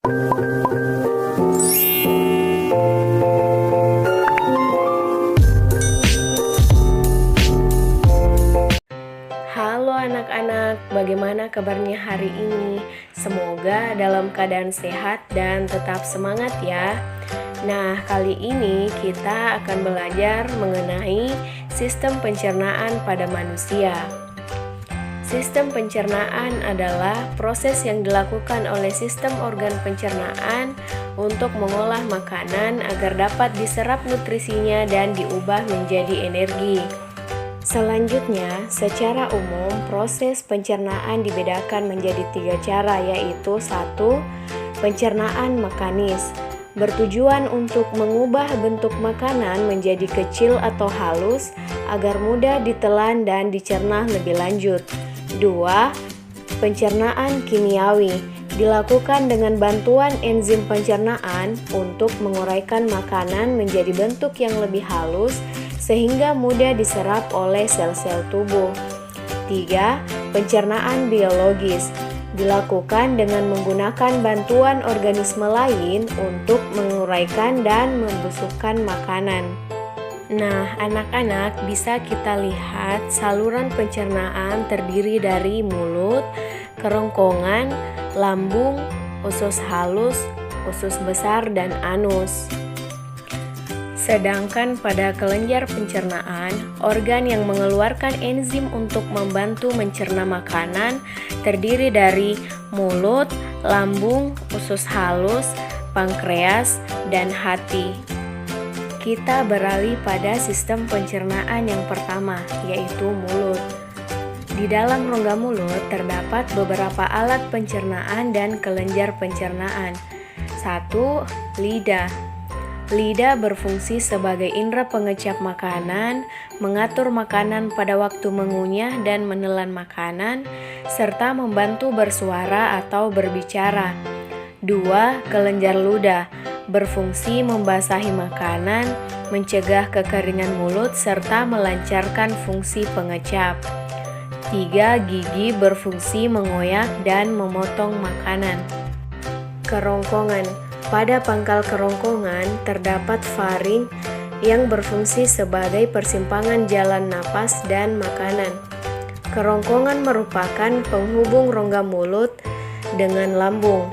Halo anak-anak, bagaimana kabarnya hari ini? Semoga dalam keadaan sehat dan tetap semangat ya. Nah, kali ini kita akan belajar mengenai sistem pencernaan pada manusia. Sistem pencernaan adalah proses yang dilakukan oleh sistem organ pencernaan untuk mengolah makanan agar dapat diserap nutrisinya dan diubah menjadi energi. Selanjutnya, secara umum proses pencernaan dibedakan menjadi 3 cara, yaitu 1. Pencernaan mekanis, bertujuan untuk mengubah bentuk makanan menjadi kecil atau halus agar mudah ditelan dan dicerna lebih lanjut. 2. Pencernaan kimiawi, dilakukan dengan bantuan enzim pencernaan untuk menguraikan makanan menjadi bentuk yang lebih halus sehingga mudah diserap oleh sel-sel tubuh. 3. Pencernaan biologis, dilakukan dengan menggunakan bantuan organisme lain untuk menguraikan dan membusukkan makanan. Nah, anak-anak, bisa kita lihat saluran pencernaan terdiri dari mulut, kerongkongan, lambung, usus halus, usus besar, dan anus. Sedangkan pada kelenjar pencernaan, organ yang mengeluarkan enzim untuk membantu mencerna makanan terdiri dari mulut, lambung, usus halus, pankreas, dan hati. Kita beralih pada sistem pencernaan yang pertama, yaitu mulut. Di dalam rongga mulut terdapat beberapa alat pencernaan dan kelenjar pencernaan. 1. Lidah. Lidah berfungsi sebagai indera pengecap makanan, mengatur makanan pada waktu mengunyah dan menelan makanan, serta membantu bersuara atau berbicara. 2. Kelenjar ludah, berfungsi membasahi makanan, mencegah kekeringan mulut, serta melancarkan fungsi pengecap. 3. Gigi, berfungsi mengoyak dan memotong makanan. Kerongkongan. Pada pangkal kerongkongan terdapat faring yang berfungsi sebagai persimpangan jalan napas dan makanan. Kerongkongan merupakan penghubung rongga mulut dengan lambung.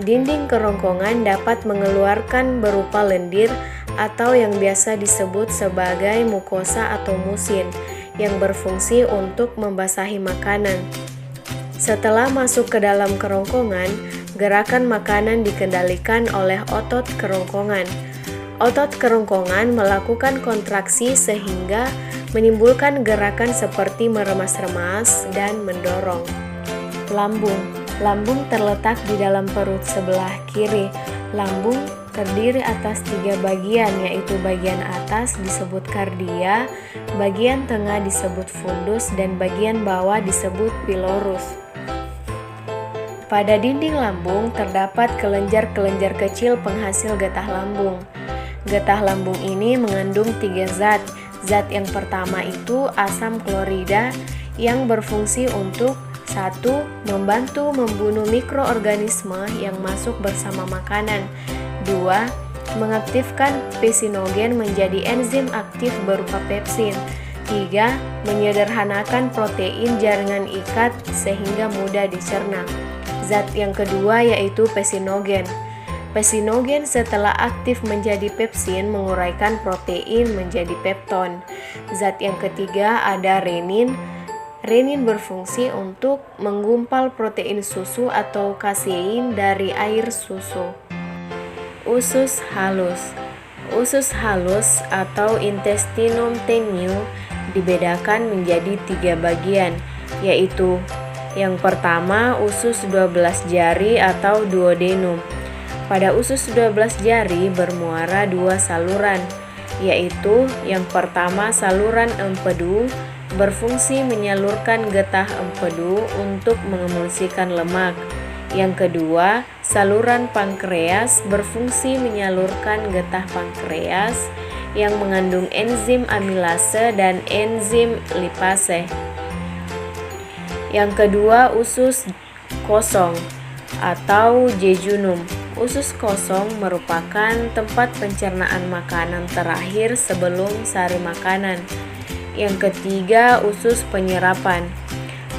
Dinding kerongkongan dapat mengeluarkan berupa lendir atau yang biasa disebut sebagai mukosa atau musin yang berfungsi untuk membasahi makanan. Setelah masuk ke dalam kerongkongan, gerakan makanan dikendalikan oleh otot kerongkongan. Otot kerongkongan melakukan kontraksi sehingga menimbulkan gerakan seperti meremas-remas dan mendorong. Lambung. Lambung terletak di dalam perut sebelah kiri. Lambung terdiri atas 3 bagian, yaitu bagian atas disebut kardia, bagian tengah disebut fundus, dan bagian bawah disebut pilorus. Pada dinding lambung terdapat kelenjar-kelenjar kecil penghasil getah lambung. Getah lambung ini mengandung 3 zat. Zat yang pertama itu asam klorida yang berfungsi untuk 1. Membantu membunuh mikroorganisme yang masuk bersama makanan. 2. Mengaktifkan pesinogen menjadi enzim aktif berupa pepsin. 3. Menyederhanakan protein jaringan ikat sehingga mudah dicerna. Zat yang kedua yaitu pesinogen. Pesinogen setelah aktif menjadi pepsin menguraikan protein menjadi pepton. Zat yang ketiga ada renin. Renin berfungsi untuk menggumpal protein susu atau kasein dari air susu. Usus halus. Usus halus atau intestinum tenue dibedakan menjadi 3 bagian, yaitu yang pertama, usus 12 jari atau duodenum. Pada usus 12 jari bermuara 2 saluran, yaitu yang pertama saluran empedu berfungsi menyalurkan getah empedu untuk mengemulsikan lemak. Yang kedua, saluran pankreas berfungsi menyalurkan getah pankreas yang mengandung enzim amilase dan enzim lipase. Yang kedua, usus kosong atau jejunum. Usus kosong merupakan tempat pencernaan makanan terakhir sebelum sari makanan. Yang ketiga, usus penyerapan.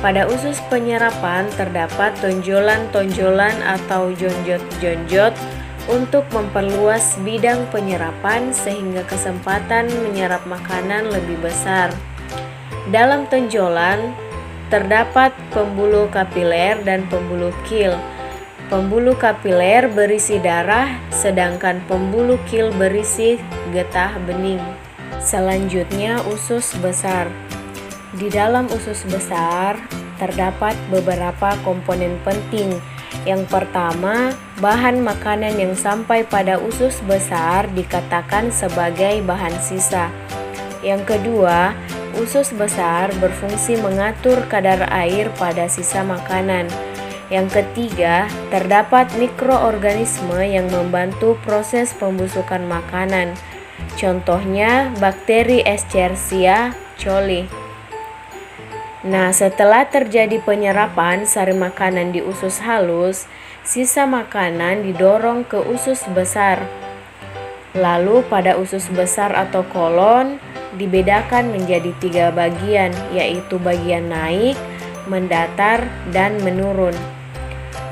Pada usus penyerapan terdapat tonjolan-tonjolan atau jonjot-jonjot untuk memperluas bidang penyerapan sehingga kesempatan menyerap makanan lebih besar. Dalam tonjolan terdapat pembuluh kapiler dan pembuluh kil. Pembuluh kapiler berisi darah, sedangkan pembuluh kil berisi getah bening. Selanjutnya, usus besar. Di dalam usus besar terdapat beberapa komponen penting. Yang pertama, bahan makanan yang sampai pada usus besar dikatakan sebagai bahan sisa. Yang kedua, usus besar berfungsi mengatur kadar air pada sisa makanan. Yang ketiga, terdapat mikroorganisme yang membantu proses pembusukan makanan. Contohnya, bakteri Escherichia coli. Nah, setelah terjadi penyerapan sari makanan di usus halus, sisa makanan didorong ke usus besar. Lalu pada usus besar atau kolon dibedakan menjadi 3 bagian, yaitu bagian naik, mendatar, dan menurun.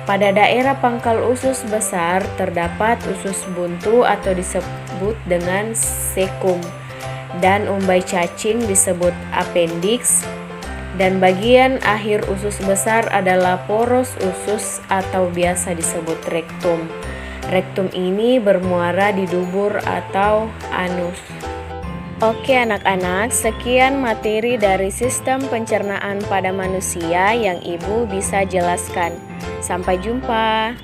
Pada daerah pangkal usus besar terdapat usus buntu atau disebut dengan sekum, dan umbai cacing disebut appendix, dan bagian akhir usus besar adalah poros usus atau biasa disebut rektum. Rektum ini bermuara di dubur atau anus. Oke anak-anak, sekian materi dari sistem pencernaan pada manusia yang Ibu bisa jelaskan. Sampai jumpa.